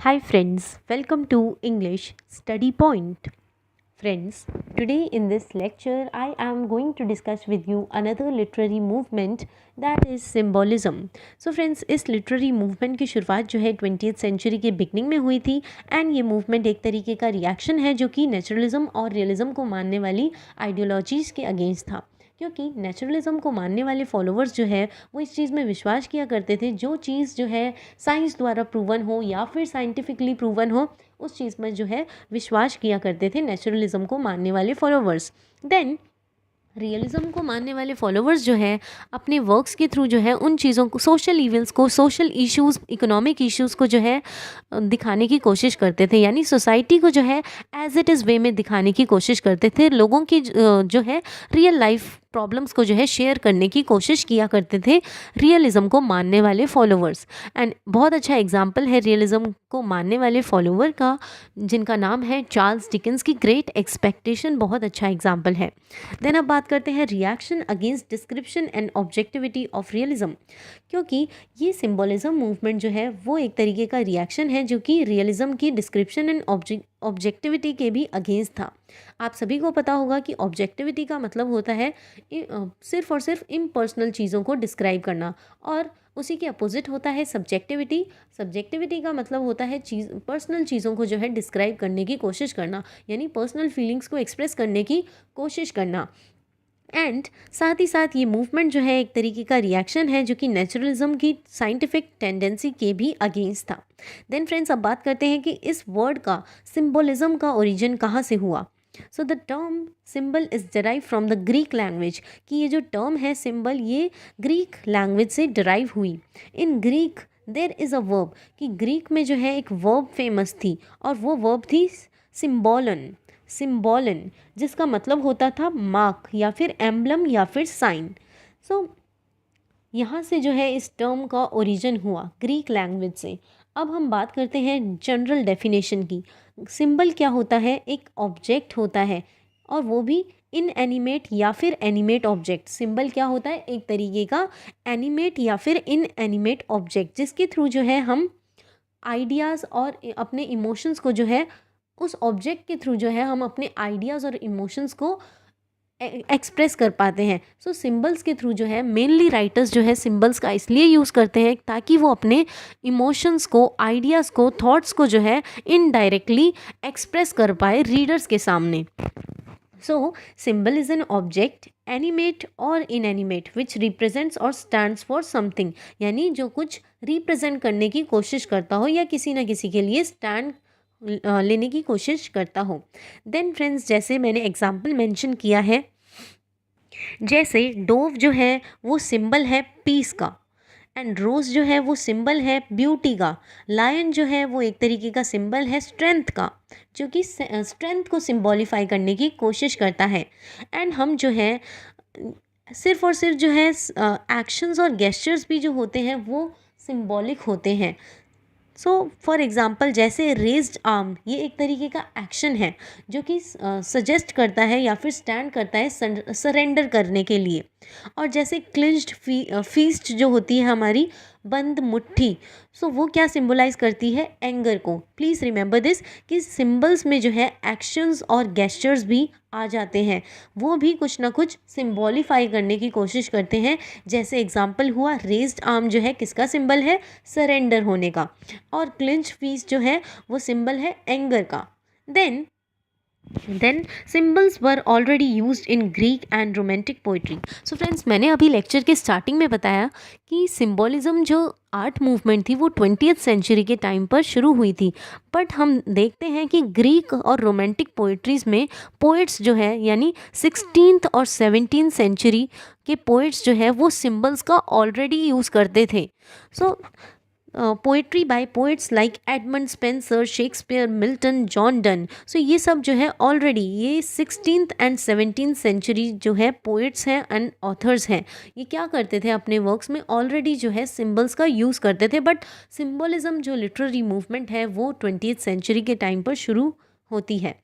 Hi friends, welcome to English Study Point. Friends, today in this lecture I am going to discuss with you another literary movement that is symbolism. So friends, इस literary movement की शुरुआत जो है 20th century के beginning में हुई थी and ये मूवमेंट एक तरीके का रिएक्शन है जो कि नेचुरलिज्म और रियलिज्म को मानने वाली आइडियोलॉजीज़ के अगेंस्ट था। क्योंकि नेचुरलिज्म को मानने वाले फॉलोअर्स जो है वो इस चीज़ में विश्वास किया करते थे जो चीज़ जो है साइंस द्वारा प्रूवन हो या फिर साइंटिफिकली प्रूवन हो उस चीज़ में जो है विश्वास किया करते थे नेचुरलिज्म को मानने वाले फॉलोअर्स। देन रियलिज्म को मानने वाले फॉलोअर्स जो है अपने वर्क्स के थ्रू जो है उन चीज़ों को, सोशल इवेंट्स को, सोशल इश्यूज़, इकोनॉमिक इश्यूज़ को जो है दिखाने की कोशिश करते थे, यानी सोसाइटी को जो है एज इट इज़ वे में दिखाने की कोशिश करते थे। लोगों की जो है रियल लाइफ प्रॉब्लम्स को जो है शेयर करने की कोशिश किया करते थे रियलिज्म को मानने वाले फॉलोअर्स। एंड बहुत अच्छा एग्जाम्पल है रियलिज्म को मानने वाले फॉलोअर का, जिनका नाम है चार्ल्स डिकेंस की ग्रेट एक्सपेक्टेशन, बहुत अच्छा एग्जाम्पल है। देन अब बात करते हैं reaction against description and objectivity of realism. क्योंकि ये सिंबोलिज्म मूवमेंट जो है वो एक तरीके का रिएक्शन है जो कि रियलिज्म की डिस्क्रिप्शन एंड ऑब्जेक्टिविटी के भी अगेंस्ट था। आप सभी को पता होगा कि ऑब्जेक्टिविटी का मतलब होता है सिर्फ और सिर्फ इम्पर्सनल चीज़ों को डिस्क्राइब करना, और उसी के अपोजिट होता है सब्जेक्टिविटी। सब्जेक्टिविटी का मतलब होता है पर्सनल चीज़ों को जो है डिस्क्राइब करने की कोशिश करना, यानी पर्सनल फीलिंग्स को एक्सप्रेस करने की कोशिश करना। एंड साथ ही साथ ये मूवमेंट जो है एक तरीके का रिएक्शन है जो कि नेचुरलिज्म की साइंटिफिक टेंडेंसी के भी अगेंस्ट था। देन फ्रेंड्स, अब बात करते हैं कि इस वर्ड का, सिंबोलिज्म का ओरिजिन कहाँ से हुआ। So the term symbol is derive from the Greek language, कि ये जो टर्म है सिंबल, ये ग्रीक लैंग्वेज से डिराइव हुई। In Greek there is a verb, कि ग्रीक में जो है एक वर्ब फेमस थी और वो वर्ब थी सिम्बोलन। सिम्बोलन जिसका मतलब होता था मार्क या फिर एम्बलम या फिर साइन। सो यहाँ से जो है इस टर्म का ओरिजिन हुआ ग्रीक लैंग्वेज से। अब हम बात करते हैं जनरल डेफिनेशन की। सिंबल क्या होता है? एक ऑब्जेक्ट होता है, और वो भी इनएनिमेट या फिर एनिमेट ऑब्जेक्ट। सिंबल क्या होता है? एक तरीके का एनिमेट या फिर इनएनिमेट ऑब्जेक्ट, जिसके थ्रू जो है हम आइडियाज़ और अपने इमोशंस को जो है, उस ऑब्जेक्ट के थ्रू जो है हम अपने आइडियाज़ और इमोशंस को एक्सप्रेस कर पाते हैं। सो सिंबल्स के थ्रू जो है मेनली राइटर्स जो है सिंबल्स का इसलिए यूज़ करते हैं ताकि वो अपने इमोशंस को, आइडियाज़ को, थॉट्स को जो है इनडायरेक्टली एक्सप्रेस कर पाए रीडर्स के सामने। So symbol is an object, animate और इनएनिमेट, विच रिप्रेजेंट्स और स्टैंड्स फॉर समथिंग, यानी जो कुछ रिप्रेजेंट करने की कोशिश करता हो या किसी न किसी के लिए स्टैंड लेने की कोशिश करता हो। देन फ्रेंड्स, जैसे मैंने एग्जाम्पल मेंशन किया है, जैसे डोव जो है वो सिंबल है पीस का, एंड रोज़ जो है वो सिंबल है ब्यूटी का। लायन जो है वो एक तरीके का सिंबल है स्ट्रेंथ का, जो कि स्ट्रेंथ को सिंबॉलीफाई करने की कोशिश करता है। एंड हम जो है सिर्फ और सिर्फ जो है एक्शंस और गेस्चर्स भी जो होते हैं वो सिंबॉलिक होते हैं। सो फॉर एग्ज़ाम्पल, जैसे रेज्ड आर्म, ये एक तरीके का एक्शन है जो कि सजेस्ट करता है या फिर स्टैंड करता है सरेंडर करने के लिए। और जैसे क्लिंच्ड फीस्ट जो होती है हमारी, बंद मुट्ठी, सो वो क्या सिंबलाइज करती है? एंगर को। प्लीज़ रिमेंबर दिस कि सिंबल्स में जो है एक्शंस और गेस्चर्स भी आ जाते हैं, वो भी कुछ ना कुछ सिंबॉलीफाई करने की कोशिश करते हैं। जैसे एग्जाम्पल हुआ, रेज्ड आर्म जो है किसका सिंबल है? सरेंडर होने का, और क्लिंच फीस जो है वो सिंबल है एंगर का। Then symbols were already used in Greek and romantic poetry. So friends, मैंने अभी लेक्चर के स्टार्टिंग में बताया कि सिम्बोलिज्म जो आर्ट मूवमेंट थी वो 20th सेंचुरी के टाइम पर शुरू हुई थी, बट हम देखते हैं कि ग्रीक और रोमांटिक पोइट्रीज़ में पोइट्स जो है, यानी 16th और 17th सेंचुरी के पोइट्स जो है वो सिम्बल्स का ऑलरेडी यूज़ करते थे। So poetry by poets like Edmund Spenser, Shakespeare, Milton, John Donne, so ये सब जो है ऑलरेडी ये 16th एंड 17th सेंचुरी जो है पोइट्स हैं एंड ऑथर्स हैं, ये क्या करते थे? अपने वर्क्स में ऑलरेडी जो है सिम्बल्स का यूज़ करते थे। बट सिम्बोलिज्म जो लिटरेरी मूवमेंट है वो 20th सेंचुरी के टाइम पर शुरू होती है।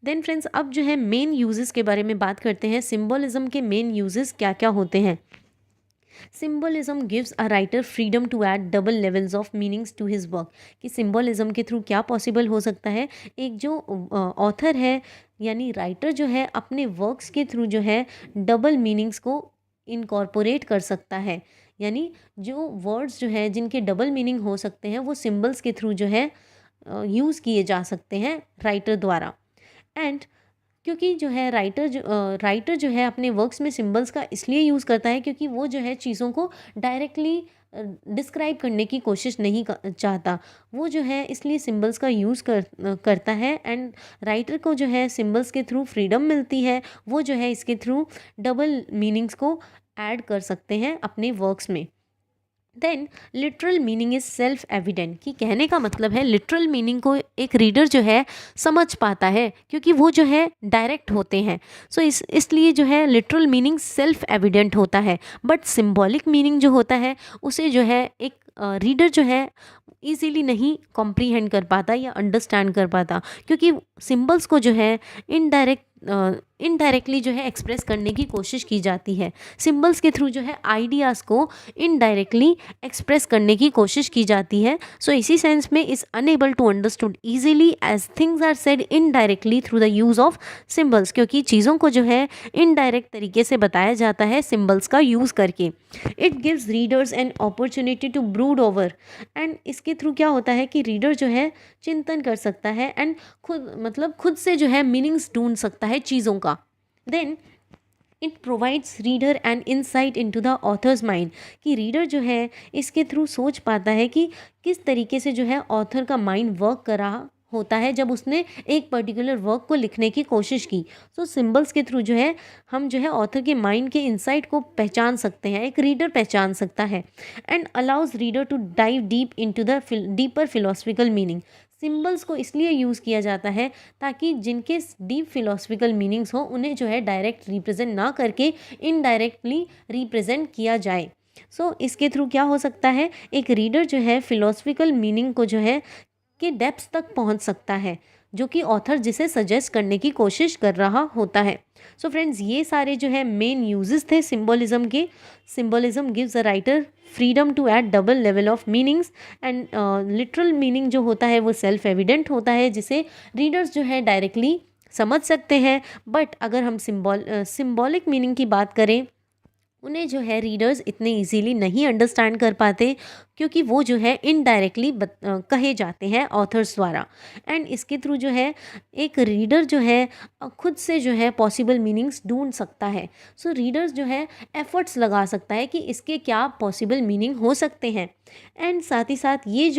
देन फ्रेंड्स, अब जो है मेन यूजेस के बारे में बात करते हैं। सिम्बोलिज्म के मेन यूजेस क्या क्या होते हैं। Symbolism gives a writer freedom to add double levels of meanings to his work. कि सिम्बोलिज्म के थ्रू क्या पॉसिबल हो सकता है, एक जो ऑथर है यानी राइटर जो है अपने वर्क्स के थ्रू जो है डबल मीनिंग्स को इनकॉर्पोरेट कर सकता है। यानी जो वर्ड्स जो है जिनके डबल मीनिंग हो सकते हैं वो सिम्बल्स के थ्रू जो है यूज़ किए जा सकते हैं राइटर द्वारा। एंड क्योंकि जो है राइटर जो है अपने वर्क्स में सिंबल्स का इसलिए यूज़ करता है क्योंकि वो जो है चीज़ों को डायरेक्टली डिस्क्राइब करने की कोशिश नहीं चाहता। वो जो है इसलिए सिंबल्स का यूज़ करता है। एंड राइटर को जो है सिंबल्स के थ्रू फ्रीडम मिलती है, वो जो है इसके थ्रू डबल मीनिंग्स को ऐड कर सकते हैं अपने वर्क्स में। Then literal meaning is self evident. कि कहने का मतलब है लिटरल मीनिंग को एक रीडर जो है समझ पाता है क्योंकि वो जो है डायरेक्ट होते हैं। सो इसलिए जो है लिटरल मीनिंग सेल्फ एविडेंट होता है। बट सिंबॉलिक मीनिंग जो होता है उसे जो है एक रीडर जो है इजीली नहीं कॉम्प्रीहेंड कर पाता या अंडरस्टैंड कर पाता, क्योंकि सिंबल्स को जो है इनडायरेक्टली जो है एक्सप्रेस करने की कोशिश की जाती है। सिंबल्स के थ्रू जो है आइडियाज़ को इनडायरेक्टली एक्सप्रेस करने की कोशिश की जाती है। सो इसी सेंस में is unable to understood easily as things are said indirectly through the use of symbols. क्योंकि चीज़ों को जो है इनडायरेक्ट तरीके से बताया जाता है सिंबल्स का यूज़ करके। It gives readers an opportunity to brood over. And इसके थ्रू क्या होता है कि रीडर जो है चिंतन कर सकता है एंड खुद से जो है मीनिंग्स ढूंढ सकता है चीज़ों का। Then it provides reader an insight into the author's mind. कि रीडर जो है इसके थ्रू सोच पाता है कि किस तरीके से जो है ऑथर का माइंड वर्क कर रहा होता है जब उसने एक पर्टिकुलर वर्क को लिखने की कोशिश की। सो सिंबल्स के थ्रू जो है हम जो है ऑथर के माइंड के इंसाइट को पहचान सकते हैं, एक रीडर पहचान सकता है। And allows reader to dive deep into the deeper philosophical meaning. Symbols को इसलिए यूज़ किया जाता है ताकि जिनके डीप फिलोसफिकल मीनिंग्स हो उन्हें जो है डायरेक्ट रिप्रेजेंट ना करके इनडायरेक्टली रिप्रेजेंट किया जाए। सो इसके थ्रू क्या हो सकता है, एक रीडर जो है फिलोसफिकल मीनिंग को जो है के डेप्थ्स तक पहुंच सकता है जो कि ऑथर जिसे सजेस्ट करने की कोशिश कर रहा होता है। सो फ्रेंड्स, ये सारे जो है मेन यूजेस थे सिंबोलिज्म के। Symbolism gives a writer freedom to add double level of meanings. And literal meaning जो होता है वो सेल्फ एविडेंट होता है जिसे रीडर्स जो है डायरेक्टली समझ सकते हैं। बट अगर हम सिंबॉलिक मीनिंग की बात करें उन्हें जो है रीडर्स इतने इजीली नहीं अंडरस्टैंड कर पाते क्योंकि वो जो है इनडायरेक्टली कहे जाते हैं ऑथर्स द्वारा। एंड इसके थ्रू जो है एक रीडर जो है खुद से जो है पॉसिबल मीनिंग्स ढूंढ सकता है। सो रीडर्स जो है एफर्ट्स लगा सकता है कि इसके क्या पॉसिबल मीनिंग हो सकते हैं। एंड साथ ही साथ ये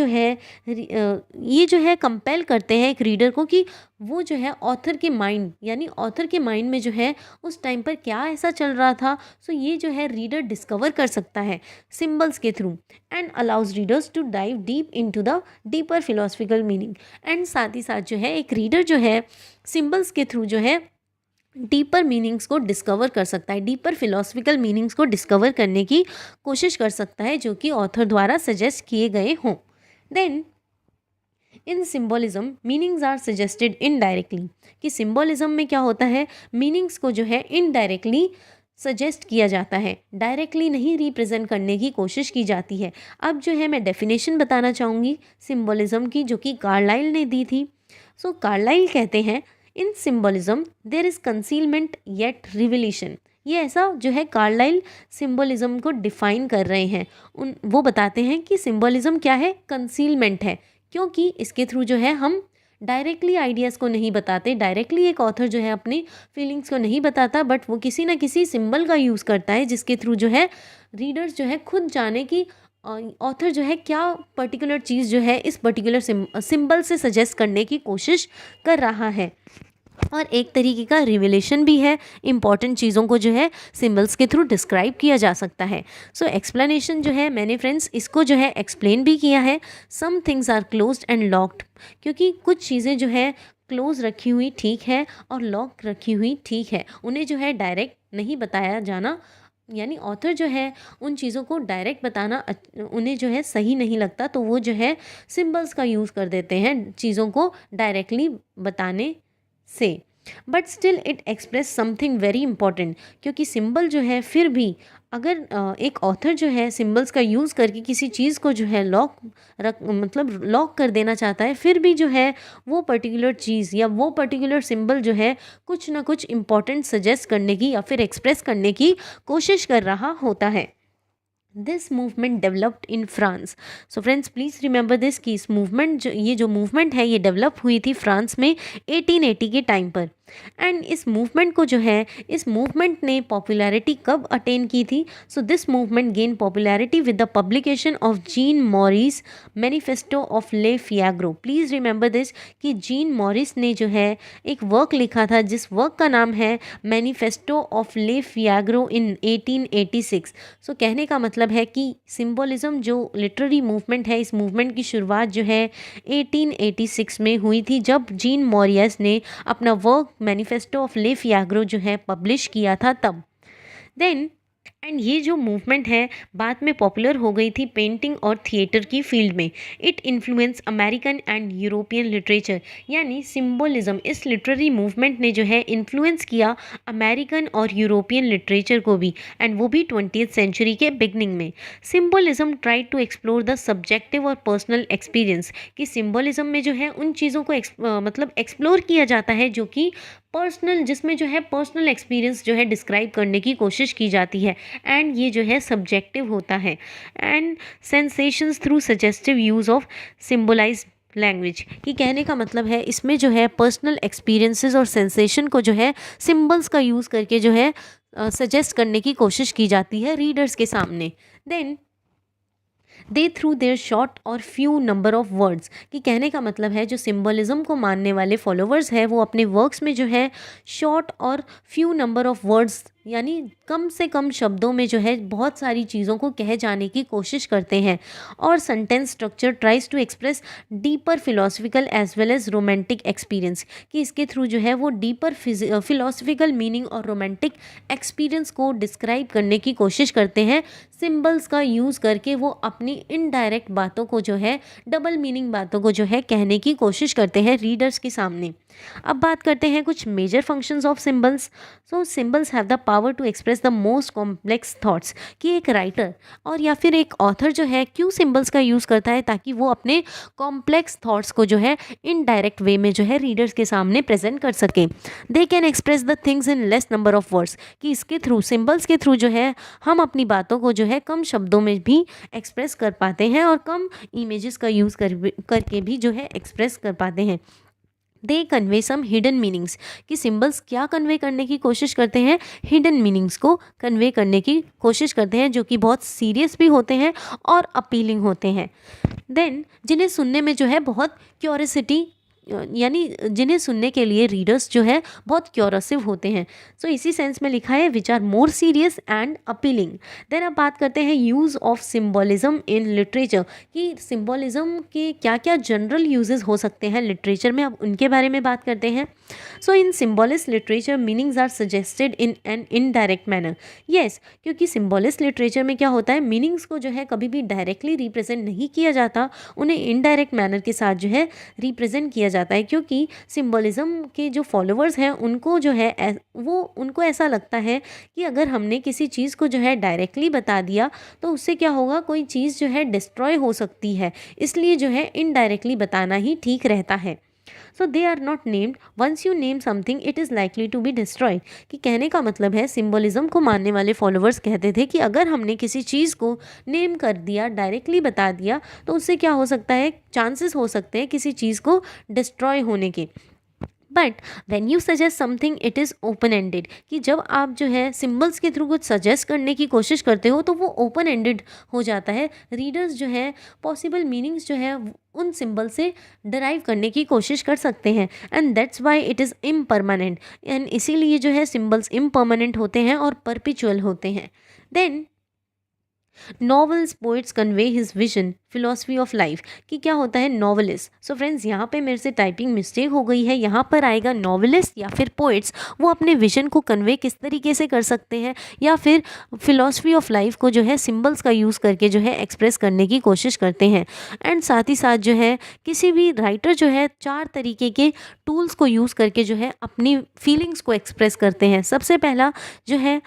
जो है कंपेल करते हैं एक रीडर को कि वो जो है ऑथर के माइंड यानी ऑथर के माइंड में जो है उस टाइम पर क्या ऐसा चल रहा था। सो ये जो है रीडर डिस्कवर कर सकता है सिंबल्स के through. And allows readers to dive deep into the deeper philosophical meaning. And साथ ही साथ जो है एक रीडर जो है सिंबल्स के थ्रू जो है डीपर मीनिंग्स को डिस्कवर कर सकता है, डीपर फिलोसफिकल मीनिंग्स को डिस्कवर करने की कोशिश कर सकता है जो कि ऑथर द्वारा सजेस्ट किए गए हों। Then in symbolism meanings are suggested indirectly. कि सिम्बोलिज्म में क्या होता है, मीनिंग्स को जो है इनडायरेक्टली सजेस्ट किया जाता है, डायरेक्टली नहीं रिप्रेजेंट करने की कोशिश की जाती है। अब जो है मैं डेफिनेशन बताना चाहूँगी सिम्बोलिज्म की जो कि कार्लाइल ने दी थी। सो कार्लाइल कहते हैं in symbolism there is concealment yet revelation. ये ऐसा जो है कार्लाइल सिम्बोलिज्म को डिफाइन कर रहे हैं। वो बताते हैं कि सिम्बोलिज्म क्या है, कंसीलमेंट है, क्योंकि इसके थ्रू जो है हम डायरेक्टली आइडियाज़ को नहीं बताते, डायरेक्टली एक ऑथर जो है अपनी फीलिंग्स को नहीं बताता, बट वो किसी ना किसी सिंबल का यूज़ करता है जिसके थ्रू जो है रीडर्स जो है खुद जाने कि ऑथर जो है क्या पर्टिकुलर चीज़ जो है इस पर्टिकुलर सिंबल से सजेस्ट करने की कोशिश कर रहा है। और एक तरीके का रिविलेशन भी है, इंपॉर्टेंट चीज़ों को जो है सिंबल्स के थ्रू डिस्क्राइब किया जा सकता है। सो एक्सप्लेनेशन जो है मैंने फ्रेंड्स इसको जो है एक्सप्लेन भी किया है। Some things are closed and locked. क्योंकि कुछ चीज़ें जो है क्लोज रखी हुई ठीक है और लॉक रखी हुई ठीक है, उन्हें जो है डायरेक्ट नहीं बताया जाना, यानी ऑथर जो है उन चीज़ों को डायरेक्ट बताना उन्हें जो है सही नहीं लगता, तो वो जो है सिंबल्स का यूज़ कर देते हैं चीज़ों को डायरेक्टली बताने से। But still it express something very important, क्योंकि सिंबल जो है फिर भी अगर एक ऑथर जो है सिंबल्स का यूज़ करके किसी चीज़ को जो है लॉक कर देना चाहता है, फिर भी जो है वो पर्टिकुलर चीज़ या वो पर्टिकुलर सिंबल जो है कुछ ना कुछ इम्पॉर्टेंट सजेस्ट करने की या फिर एक्सप्रेस करने की कोशिश कर रहा होता है. This movement developed in France. So friends please remember this कि इस मूवमेंट ये जो मूवमेंट है ये डेवलप हुई थी फ्रांस में 1880 के टाइम पर. एंड इस मूवमेंट को जो है इस मूवमेंट ने पॉपुलैरिटी कब अटेन की थी? So this movement gain popularity with the publication of gene Morris manifesto of ले फियाग्रो. प्लीज़ रिमेंबर दिस कि जीन मॉरिस ने जो है एक वर्क लिखा था जिस वर्क का नाम है मैनिफेस्टो ऑफ ले फियाग्रो इन 1886. सो कहने का मतलब है कि सिंबोलिज्म जो लिटरेरी मूवमेंट है, इस मूवमेंट की शुरुआत जो है 1886 में हुई थी, जब जीन मॉरियस ने अपना वर्क मैनिफेस्टो ऑफ ले फियाग्रो जो है पब्लिश किया था तब. देन एंड ये जो मूवमेंट है बाद में पॉपुलर हो गई थी पेंटिंग और थिएटर की फील्ड में. It influence American and European literature. यानी सिंबोलिज्म, इस लिटरेरी मूवमेंट ने जो है इन्फ्लुएंस किया अमेरिकन और यूरोपियन लिटरेचर को भी, एंड वो भी 20th सेंचुरी के बिगनिंग में. Symbolism try to explore the subjective और पर्सनल एक्सपीरियंस. कि सिंबोलिज्म में जो है उन चीज़ों को एक्सप्लोर किया जाता है जो कि पर्सनल, जिसमें जो है पर्सनल एक्सपीरियंस जो है डिस्क्राइब करने की कोशिश की जाती है, एंड ये जो है सब्जेक्टिव होता है. And sensations through suggestive use of symbolize language. कि कहने का मतलब है इसमें जो है पर्सनल एक्सपीरियंसेस और सेंसेशन को जो है सिंबल्स का यूज़ करके जो है सजेस्ट करने की कोशिश की जाती है रीडर्स के सामने. Then they through their short और फ्यू नंबर ऑफ वर्ड्स. कि कहने का मतलब है जो सिंबलिज्म को मानने वाले फॉलोवर्स हैं वो अपने वर्क्स में जो है शॉर्ट और फ्यू नंबर ऑफ वर्ड्स यानी कम से कम शब्दों में जो है बहुत सारी चीज़ों को कहे जाने की कोशिश करते हैं. और sentence structure tries to express deeper philosophical as well as romantic experience. कि इसके थ्रू जो है वो डीपर फिलोसफिकल मीनिंग और रोमांटिक एक्सपीरियंस को डिस्क्राइब करने की कोशिश करते हैं. सिंबल्स का यूज़ करके वो अपनी इनडायरेक्ट बातों को जो है डबल मीनिंग बातों को जो है कहने की कोशिश करते हैं रीडर्स के सामने. अब बात करते हैं कुछ major functions of symbols. So symbols have the power to express the most complex thoughts. कि एक राइटर और या फिर एक ऑथर जो है क्यों सिंबल्स का यूज़ करता है? ताकि वो अपने कॉम्प्लेक्स थॉट्स को जो है इनडायरेक्ट वे में जो है रीडर्स के सामने प्रेजेंट कर सके. They can express the things in less number of words. कि इसके थ्रू सिंबल्स के थ्रू जो है हम अपनी बातों को जो है कम शब्दों में भी एक्सप्रेस कर पाते हैं और कम इमेजेस का यूज़ करके भी जो है एक्सप्रेस कर पाते हैं. दे कन्वे सम हिडन मीनिंग्स. कि सिंबल्स क्या कन्वे करने की कोशिश करते हैं? हिडन मीनिंग्स को कन्वे करने की कोशिश करते हैं जो कि बहुत सीरियस भी होते हैं और अपीलिंग होते हैं. देन जिन्हें सुनने में जो है बहुत क्यूरियोसिटी यानी जिन्हें सुनने के लिए रीडर्स जो है बहुत क्यूरोसिव होते हैं. सो इसी सेंस में लिखा है which are more serious and appealing. Then अब बात करते हैं use of symbolism in literature. कि सिम्बोलिज्म के क्या क्या जनरल यूजेस हो सकते हैं लिटरेचर में, अब उनके बारे में बात करते हैं. So in symbolist literature meanings are suggested in an indirect manner. Yes, क्योंकि सिम्बॉलिस्ट लिटरेचर में क्या होता है मीनिंग्स को जो है कभी भी डायरेक्टली रिप्रेजेंट नहीं किया जाता, उन्हें इनडायरेक्ट मैनर के साथ जो है रिप्रेजेंट किया जाता है. क्योंकि सिंबोलिज्म के जो फॉलोअर्स हैं उनको जो है वो उनको ऐसा लगता है कि अगर हमने किसी चीज़ को जो है डायरेक्टली बता दिया तो उससे क्या होगा, कोई चीज़ जो है डिस्ट्रॉय हो सकती है, इसलिए जो है इनडायरेक्टली बताना ही ठीक रहता है. So they are not named. Once you name something it is likely to be destroyed. कि कहने का मतलब है सिंबोलिज्म को मानने वाले फॉलोअर्स कहते थे कि अगर हमने किसी चीज़ को नेम कर दिया, डायरेक्टली बता दिया, तो उससे क्या हो सकता है, चांसेस हो सकते हैं किसी चीज़ को डिस्ट्रॉय होने के. But when you suggest something it is open ended. कि जब आप जो है सिम्बल्स के थ्रू कुछ सजेस्ट करने की कोशिश करते हो तो वो ओपन एंडेड हो जाता है. रीडर्स जो है पॉसिबल मीनिंग्स जो है उन सिंबल से डराइव करने की कोशिश कर सकते हैं. And that's why it is impermanent. And इसीलिए जो है सिम्बल्स इम्परमानेंट होते हैं और परपिचुअल होते हैं. Then novels poets convey his vision philosophy of life कि क्या होता है नॉवलिस्ट। सो फ्रेंड्स यहाँ पे मेरे से टाइपिंग मिस्टेक हो गई है, यहाँ पर आएगा नॉवलिस्ट या फिर पोइट्स। वो अपने विजन को कन्वे किस तरीके से कर सकते हैं, या फिर फिलॉसफी ऑफ लाइफ को जो है सिंबल्स का यूज़ करके जो है एक्सप्रेस करने की कोशिश करते हैं। एंड साथ ही साथ जो है किसी भी राइटर जो है 4 तरीके के टूल्स को यूज़ करके जो है अपनी फीलिंग्स को एक्सप्रेस करते हैं। सबसे पहला जो है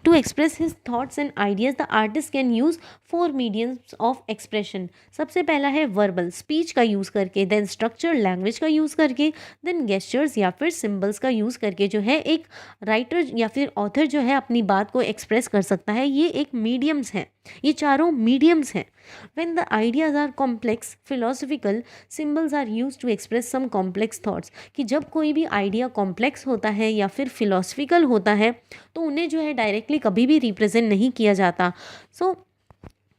to express his thoughts and ideas the artist can use 4 mediums of expression. सबसे पहला है वर्बल स्पीच का यूज़ करके, देन स्ट्रक्चर लैंग्वेज का यूज़ करके, देन गेस्चर्स या फिर सिंबल्स का यूज़ करके जो है एक राइटर या फिर ऑथर जो है अपनी बात को एक्सप्रेस कर सकता है। ये एक मीडियम्स हैं, ये चारों मीडियम्स हैं। When the ideas are complex, philosophical symbols are used to express some complex thoughts। कि जब कोई भी आइडिया कॉम्प्लेक्स होता है या फिर फिलोसफिकल होता है तो उन्हें जो है डायरेक्टली कभी भी रिप्रेजेंट नहीं किया जाता। सो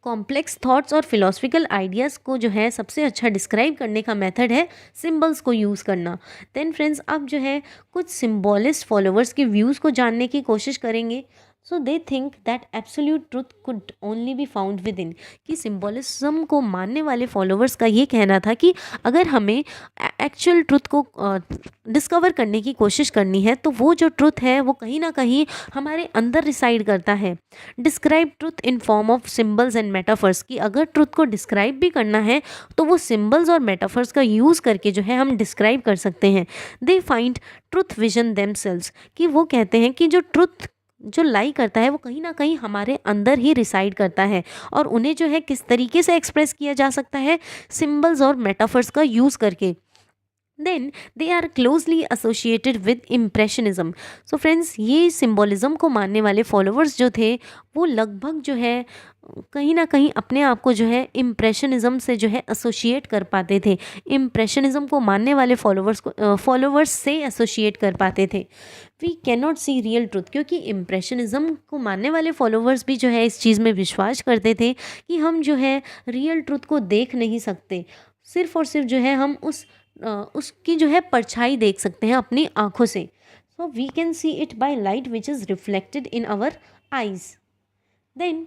कॉम्प्लेक्स थॉट्स और फिलोसफिकल आइडियाज़ को जो है सबसे अच्छा डिस्क्राइब करने का मेथड है सिंबल्स को यूज़ करना। देन फ्रेंड्स अब जो है कुछ सिम्बॉलिस्ट फॉलोअर्स के व्यूज़ को जानने की कोशिश करेंगे। So they think that absolute truth could only be found within. कि सिम्बॉलिज्म को मानने वाले फॉलोअर्स का ये कहना था कि अगर हमें एक्चुअल ट्रुथ को डिस्कवर करने की कोशिश करनी है तो वो जो ट्रुथ है वो कहीं ना कहीं हमारे अंदर रिसाइड करता है। Describe truth in form of symbols and metaphors. कि अगर ट्रुथ को डिस्क्राइब भी करना है तो वो सिम्बल्स और मेटाफर्स का यूज़ करके जो है हम डिस्क्राइब कर सकते हैं। They find truth vision themselves. कि वो कहते हैं कि जो ट्रुथ जो लाई करता है वो कहीं ना कहीं हमारे अंदर ही रिसाइड करता है, और उन्हें जो है किस तरीके से एक्सप्रेस किया जा सकता है सिंबल्स और मेटाफर्स का यूज़ करके। Then they are closely associated with impressionism. So friends ये सिम्बोलिज्म को मानने वाले फॉलोअर्स जो थे वो लगभग जो है कहीं ना कहीं अपने आप को जो है इम्प्रेशनिज्म से जो है एसोसिएट कर पाते थे। इम्प्रेशनिज्म को मानने वाले फॉलोअर्स से एसोसिएट कर पाते थे। We can not see real truth. क्योंकि इम्प्रेशनिज्म को मानने वाले फॉलोअर्स भी जो है इस चीज़ में विश्वास करते थे कि हम जो है रियल ट्रुथ को देख नहीं सकते, सिर्फ और सिर्फ जो है हम उसकी जो है परछाई देख सकते हैं अपनी आँखों से। So we can see it by light which is reflected in our eyes. Then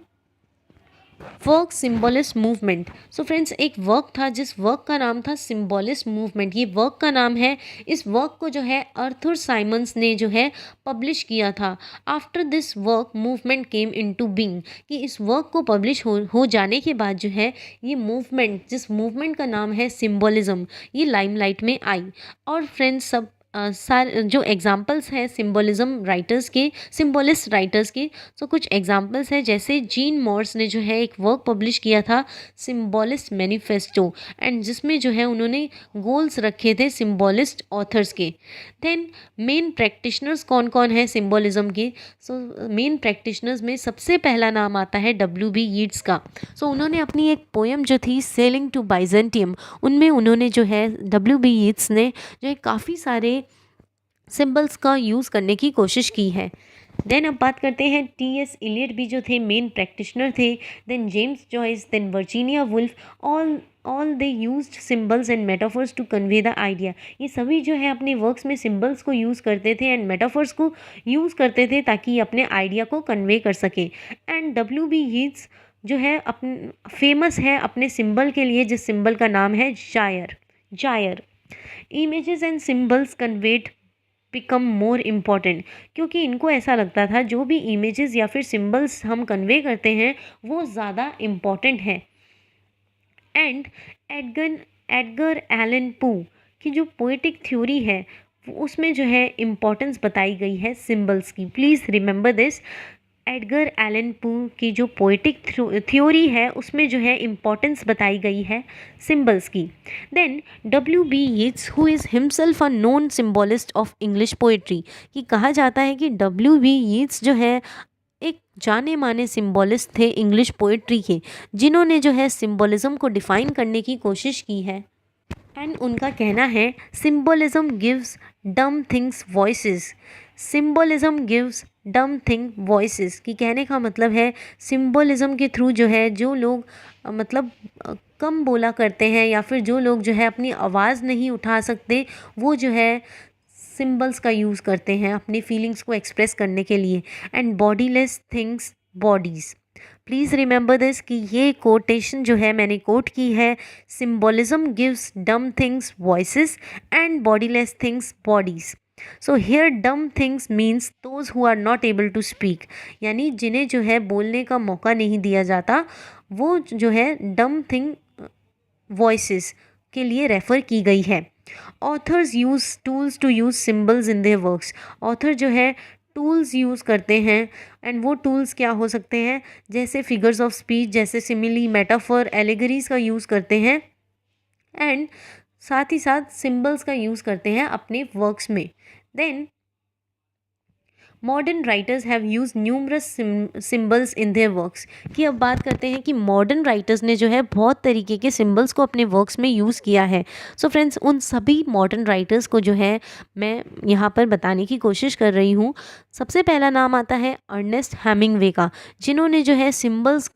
work symbolist movement. So friends एक वर्क था जिस वर्क का नाम था सिम्बॉलिस्ट मूवमेंट। ये वर्क का नाम है। इस वर्क को जो है अर्थर साइमंस ने जो है पब्लिश किया था। After this work movement came into being. कि इस वर्क को पब्लिश हो जाने के बाद जो है ये मूवमेंट, जिस मूवमेंट का नाम है सिम्बॉलिज्म, ये लाइमलाइट में आई। और फ्रेंड्स सब सारे जो एग्जाम्पल्स हैं सिम्बोलिज्म राइटर्स के, सिम्बोलिस्ट राइटर्स के, सो कुछ एग्जाम्पल्स हैं जैसे जीन मॉर्स ने जो है एक वर्क पब्लिश किया था सिम्बोलिस्ट मैनिफेस्टो, एंड जिसमें जो है उन्होंने गोल्स रखे थे सिम्बोलिस्ट ऑथर्स के। देन मेन प्रैक्टिशनर्स कौन कौन है सिम्बोलिज्म के। सो मेन प्रैक्टिशनर्स में सबसे पहला नाम आता है W.B. यीट्स का। सो उन्होंने अपनी एक पोएम जो थी सेलिंग टू बाइजेंटियम, उनमें उन्होंने जो है W.B. यीट्स ने जो है काफ़ी सारे सिंबल्स का यूज़ करने की कोशिश की है। देन अब बात करते हैं T.S. इलियट भी जो थे मेन प्रैक्टिशनर थे। Then James Joyce, then Virginia Woolf, all they used symbols and metaphors to convey the idea. ये सभी जो है अपने वर्क्स में सिम्बल्स को यूज़ करते थे एंड मेटाफर्स को यूज़ करते थे ताकि ये अपने आइडिया को कन्वे कर सके। And W.B. यीट्स जो है अपने फेमस है अपने सिंबल के लिए, जिस सिंबल का नाम है जायर। Images and symbols conveyed become more important. क्योंकि इनको ऐसा लगता था जो भी इमेजेस या फिर सिम्बल्स हम कन्वे करते हैं वो ज़्यादा इम्पॉर्टेंट है। एंड एडगर एलन पू की जो पोएटिक थ्योरी है उसमें जो है इम्पॉर्टेंस बताई गई है सिम्बल्स की। Please remember this. Edgar Allan पू की जो पोएटिक थ्योरी है उसमें जो है इम्पॉर्टेंस बताई गई है सिम्बल्स की। Then W.B. Yeats who is himself a known symbolist of English poetry. कि कहा जाता है कि W.B. यीट्स जो है एक जाने माने सिम्बॉलिस्ट थे इंग्लिश पोएट्री के, जिन्होंने जो है सिम्बॉलिज्म को डिफ़ाइन करने की कोशिश की है। एंड उनका कहना है symbolism gives dumb things voices. Symbolism gives डम थिंग वॉइसेस। की कहने का मतलब है सिम्बोलिज्म के थ्रू जो है जो लोग मतलब कम बोला करते हैं या फिर जो लोग जो है अपनी आवाज़ नहीं उठा सकते वो जो है सिम्बल्स का यूज़ करते हैं अपनी फीलिंग्स को एक्सप्रेस करने के लिए। And bodiless things bodies. Please remember this कि ये कोटेशन जो है मैंने कोट की है, symbolism gives dumb things voices and bodiless things bodies. So here dumb things means those who are not able to speak, यानी जिन्हें जो है बोलने का मौका नहीं दिया जाता, वो जो है डम थिंग वॉइसेस के लिए रेफ़र की गई है। Authors use tools to use symbols in their works. Author जो है टूल्स यूज़ करते हैं, एंड वो टूल्स क्या हो सकते हैं, जैसे फिगर्स ऑफ स्पीच, जैसे सिमिली, मेटाफर, एलिगरीज का यूज़ करते हैं, एंड साथ ही साथ सिम्बल्स का यूज़ करते हैं अपने वर्क्स में। Then modern writers have use numerous symbols in their works. कि अब बात करते हैं कि मॉडर्न राइटर्स ने जो है बहुत तरीके के सिम्बल्स को अपने वर्क्स में यूज़ किया है। सो फ्रेंड्स, उन सभी मॉडर्न राइटर्स को जो है मैं यहाँ पर बताने की कोशिश कर रही हूँ। सबसे पहला नाम आता है अर्नेस्ट हेमिंगवे का, जिन्होंने जो है सिम्बल्स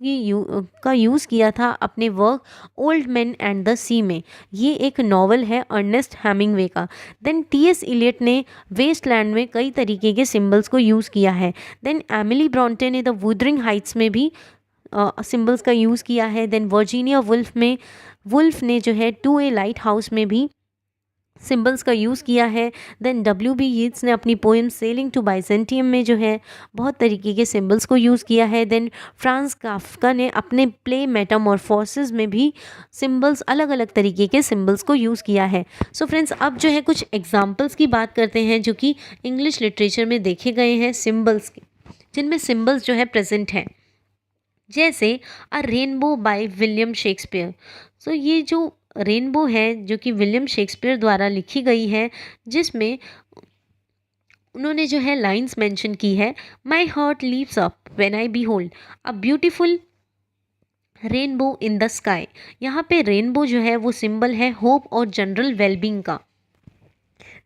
का यूज़ किया था अपने work old man and the sea में। ये एक नॉवल है अर्नेस्ट हेमिंगवे का। Then T S. इलियट ने वेस्टलैंड में कई तरीके के सिम्बल्स को यूज़ किया है। देन एमिली ब्रॉन्टे ने द वुदरिंग हाइट्स में भी सिम्बल्स का यूज़ किया है। देन वर्जीनिया वुल्फ ने जो है टू ए लाइट हाउस में भी सिम्बल्स का यूज़ किया है। Then W.B. यीट्स ने अपनी पोएम सेलिंग टू बाइजेंटियम में जो है बहुत तरीके के सिम्बल्स को यूज़ किया है। देन फ्रांस काफ्का ने अपने प्ले मेटामॉर्फोसिस में भी सिम्बल्स, अलग अलग तरीके के सिम्बल्स को यूज़ किया है। सो फ्रेंड्स, अब जो है कुछ एग्जाम्पल्स की बात करते हैं जो कि इंग्लिश लिटरेचर में देखे गए हैं सिम्बल्स के, जिनमें सिम्बल्स जो है प्रेजेंट हैं, जैसे a rainbow by William Shakespeare. So ये जो रेनबो है जो कि विलियम शेक्सपियर द्वारा लिखी गई है, जिसमें उन्होंने जो है लाइंस मेंशन की है, my heart leaves up when I behold a beautiful rainbow in the sky. यहाँ पे रेनबो जो है वो सिंबल है होप और जनरल वेलबींग का।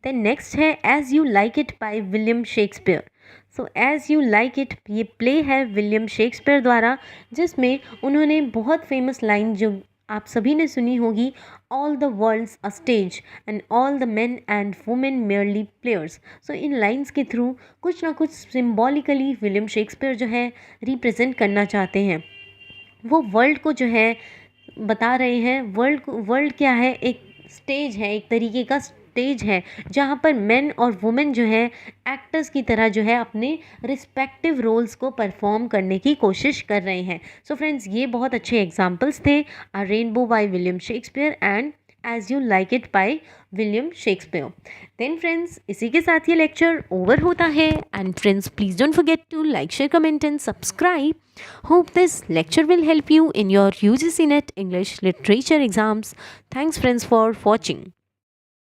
देन नेक्स्ट है as you like it by William Shakespeare. So as you like it ये प्ले है विलियम शेक्सपियर द्वारा, जिसमें उन्होंने बहुत फेमस लाइन जो आप सभी ने सुनी होगी, all the world's a stage and all the men and women merely players. So in lines के थ्रू कुछ ना कुछ सिम्बॉलिकली विलियम शेक्सपियर जो है रिप्रेजेंट करना चाहते हैं। वो वर्ल्ड को जो है बता रहे हैं, वर्ल्ड क्या है, एक स्टेज है, एक तरीके का स्टेज है जहाँ पर मेन और वुमेन जो है एक्टर्स की तरह जो है अपने रिस्पेक्टिव रोल्स को परफॉर्म करने की कोशिश कर रहे हैं। सो फ्रेंड्स, ये बहुत अच्छे एग्जाम्पल्स थे, a rainbow by William Shakespeare and as you like it by William Shakespeare. Then friends, इसी के साथ ये लेक्चर ओवर होता है। And friends, please don't forget to like, share, comment and subscribe. Hope this lecture will help you in your UGC NET English literature exams. Thanks friends for watching.